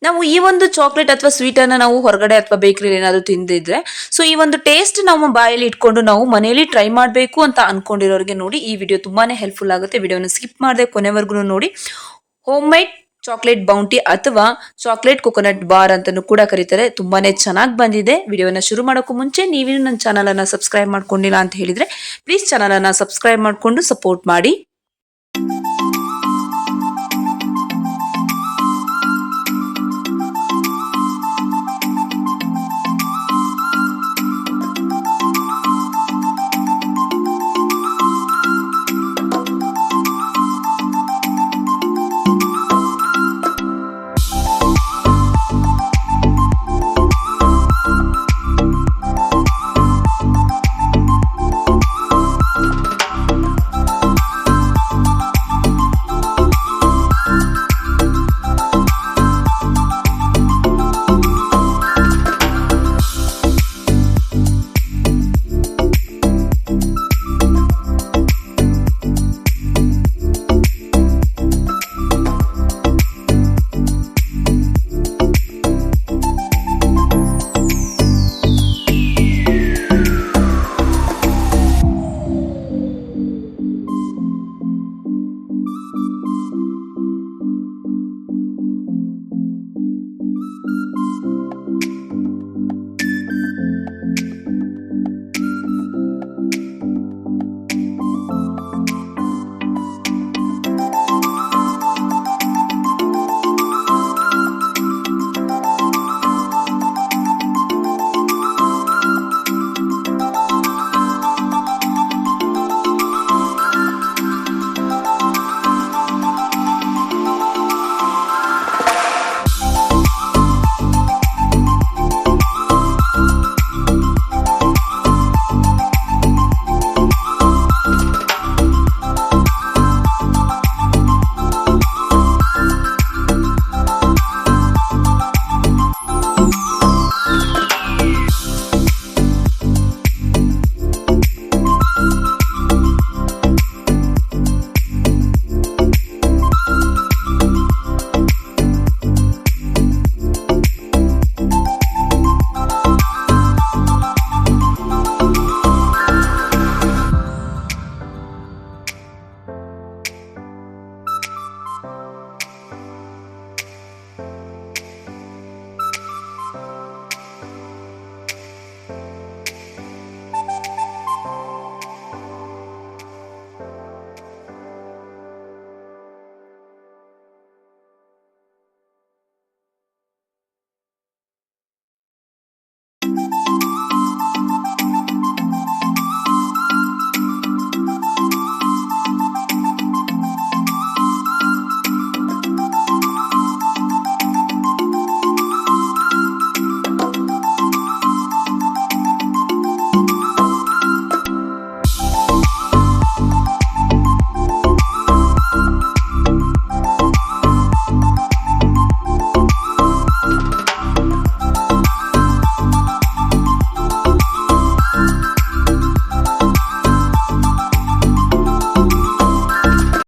ನಾವು ಈ ಒಂದು ಚಾಕ್ಲೇಟ್ ಅಥವಾ ಸ್ವೀಟ್ ಅನ್ನ ನಾವು ಹೊರಗಡೆ ಅಥವಾ ಬೇಕರಿಲಿ ಏನಾದ್ರು ತಿಂದಿದ್ರೆ ಸೊ ಈ ಒಂದು ಟೇಸ್ಟ್ ನಾವು ಬಾಯಲ್ಲಿ ಇಟ್ಕೊಂಡು ನಾವು ಮನೆಯಲ್ಲಿ ಟ್ರೈ ಮಾಡಬೇಕು ಅಂತ ಅನ್ಕೊಂಡಿರೋರಿಗೆ ನೋಡಿ ಈ ವಿಡಿಯೋ ತುಂಬಾನೇ ಹೆಲ್ಪ್ಫುಲ್ ಆಗುತ್ತೆ. ವಿಡಿಯೋನ ಸ್ಕಿಪ್ ಮಾಡದೆ ಕೊನೆವರೆಗೂ ನೋಡಿ. ಹೋಮ್ ಮೇಡ್ ಚಾಕ್ಲೇಟ್ ಬೌಂಟಿ ಅಥವಾ ಚಾಕ್ಲೇಟ್ ಕೊಕೊನಟ್ ಬಾರ್ ಅಂತಾನೂ ಕೂಡ ಕರೀತಾರೆ. ತುಂಬಾನೇ ಚೆನ್ನಾಗಿ ಬಂದಿದೆ. ವಿಡಿಯೋನ ಶುರು ಮಾಡೋಕ್ಕೂ ಮುಂಚೆ ನೀವೇನು ನನ್ನ ಚಾನಲ್ ಅನ್ನ ಸಬ್ಸ್ಕ್ರೈಬ್ ಮಾಡ್ಕೊಂಡಿಲ್ಲ ಅಂತ ಹೇಳಿದ್ರೆ ಪ್ಲೀಸ್ ಚಾನಲ್ ಅನ್ನ ಸಬ್ಸ್ಕ್ರೈಬ್ ಮಾಡ್ಕೊಂಡು ಸಪೋರ್ಟ್ ಮಾಡಿ.